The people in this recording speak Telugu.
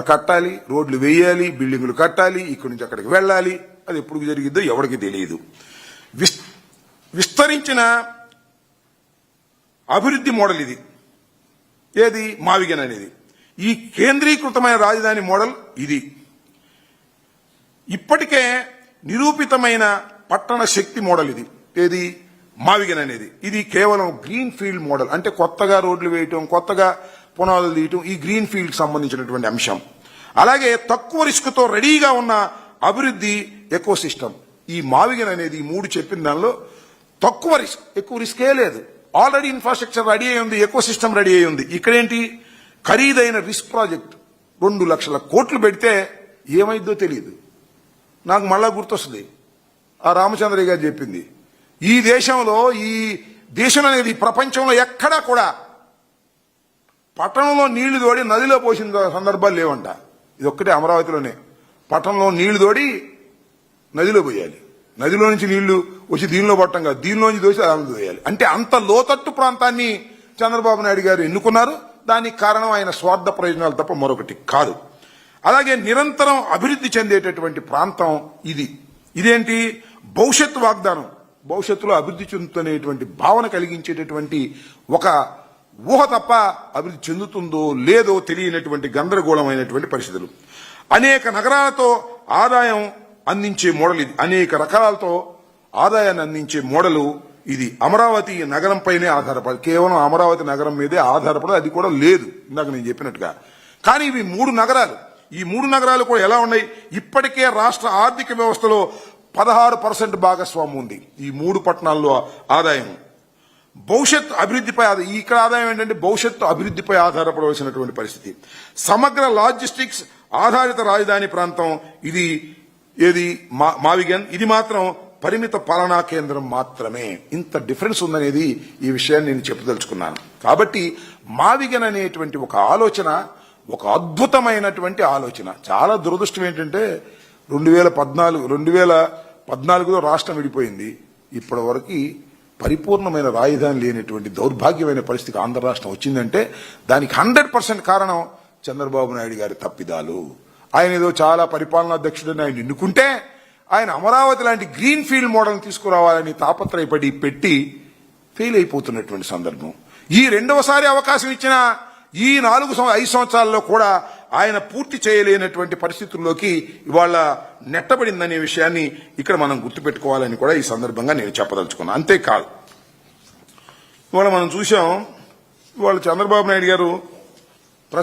కట్టాలి, రోడ్లు వేయాలి, బిల్డింగులు కట్టాలి, ఇక్కడి నుంచి అక్కడికి వెళ్ళాలి. అది ఎప్పుడు జరిగిద్దో ఎవరికి తెలియదు. విస్తరించిన అభివృద్ధి మోడల్ ఇది. ఏది? మావిగన్ అనేది. ఈ కేంద్రీకృతమైన రాజధాని మోడల్ ఇది. ఇప్పటికే నిరూపితమైన పట్టణ శక్తి మోడల్ ఇది. ఏది? మావిగన్ అనేది. ఇది కేవలం గ్రీన్ ఫీల్డ్ మోడల్. అంటే కొత్తగా రోడ్లు వేయటం, కొత్తగా పునాదులు తీయటం, ఈ గ్రీన్ ఫీల్డ్ సంబంధించినటువంటి అంశం. అలాగే తక్కువ రిస్క్తో రెడీగా ఉన్న అభివృద్ధి ఎకో సిస్టమ్. ఈ మావిగన్ అనేది ఈ మూడు చెప్పిన దానిలో తక్కువ రిస్క్, ఎక్కువ రిస్కే లేదు. ఆల్రెడీ ఇన్ఫ్రాస్ట్రక్చర్ రెడీ అయి ఉంది, ఎకో సిస్టమ్ రెడీ అయి ఉంది. ఇక్కడేంటి? ఖరీదైన రిస్క్ ప్రాజెక్ట్ 2 లక్షల కోట్లు పెడితే ఏమైందో తెలియదు. నాకు మళ్ళా గుర్తొస్తుంది ఆ రామచంద్రయ్య గారు చెప్పింది. ఈ దేశం అనేది ప్రపంచంలో ఎక్కడా కూడా పట్టణంలో నీళ్లు తోడి నదిలో పోసిన సందర్భాలు లేవంట. ఇది ఒక్కటే అమరావతిలోనే. పట్టణంలో నీళ్లు తోడి నదిలో పోయాలి. నదిలో నుంచి నీళ్లు వచ్చి దీనిలో పట్టం కాదు, దీనిలోంచి దోసి దానిలో పోయాలి. అంటే అంత లోతట్టు ప్రాంతాన్ని చంద్రబాబు నాయుడు గారు ఎన్నుకున్నారు. దానికి కారణం ఆయన స్వార్థ ప్రయోజనాలు తప్ప మరొకటి కాదు. అలాగే నిరంతరం అభివృద్ధి చెందేటటువంటి ప్రాంతం ఇది. ఇదేంటి? భవిష్యత్తు వాగ్దానం. భవిష్యత్తులో అభివృద్ధి చెందుతునేటువంటి భావన కలిగించేటటువంటి ఒక ఊహ తప్ప అభివృద్ధి చెందుతుందో లేదో తెలియనటువంటి గందరగోళమైనటువంటి పరిస్థితులు. అనేక నగరాలతో ఆదాయం అందించే మోడల్ ఇది. అనేక రకాలతో ఆదాయాన్ని అందించే మోడలు ఇది. అమరావతి నగరంపైనే ఆధారపడి, కేవలం అమరావతి నగరం మీదే ఆధారపడి, అది కూడా లేదు ఇందాక నేను చెప్పినట్టుగా. కానీ ఇవి 3 నగరాలు. ఈ 3 నగరాలు కూడా ఎలా ఉన్నాయి? ఇప్పటికే రాష్ట్ర ఆర్థిక వ్యవస్థలో 16% భాగస్వామ్యం ఉంది ఈ 3 పట్టణాల్లో ఆదాయం. భవిష్యత్తు అభివృద్ధిపై ఇక్కడ ఆదాయం ఏంటంటే భవిష్యత్తు అభివృద్ధిపై ఆధారపడవలసినటువంటి పరిస్థితి. సమగ్ర లాజిస్టిక్స్ ఆధారిత రాజధాని ప్రాంతం ఇది. ఏది? మావిగన్. ఇది మాత్రం పరిమిత పాలనా కేంద్రం మాత్రమే. ఇంత డిఫరెన్స్ ఉందనేది ఈ విషయాన్ని నేను చెప్పదలుచుకున్నాను. కాబట్టి మావిగన్ అనేటువంటి ఒక ఆలోచన ఒక అద్భుతమైనటువంటి ఆలోచన. చాలా దురదృష్టం ఏంటంటే 2014లో రాష్ట్రం విడిపోయింది. ఇప్పటి వరకు పరిపూర్ణమైన రాజధాని లేనటువంటి దౌర్భాగ్యమైన పరిస్థితికి ఆంధ్ర రాష్ట్రం వచ్చిందంటే దానికి 100% కారణం చంద్రబాబు నాయుడు గారి తప్పిదాలు. ఆయన ఏదో చాలా పరిపాలనాధ్యక్షుడని ఆయన ఎన్నుకుంటే ఆయన అమరావతి లాంటి గ్రీన్ ఫీల్డ్ మోడల్ తీసుకురావాలని తాపత్రయపడి పెట్టి ఫెయిల్ అయిపోతున్నటువంటి సందర్భం. ఈ రెండవసారి అవకాశం ఇచ్చిన ఈ 5 సంవత్సరాల్లో కూడా ఆయన పూర్తి చేయలేనటువంటి పరిస్థితుల్లోకి ఇవాళ నెట్టబడిందనే విషయాన్ని ఇక్కడ మనం గుర్తుపెట్టుకోవాలని కూడా ఈ సందర్భంగా నేను చెప్పదలుచుకున్నాను. అంతేకాదు, ఇవాళ మనం చూసాం, ఇవాళ చంద్రబాబు నాయుడు గారు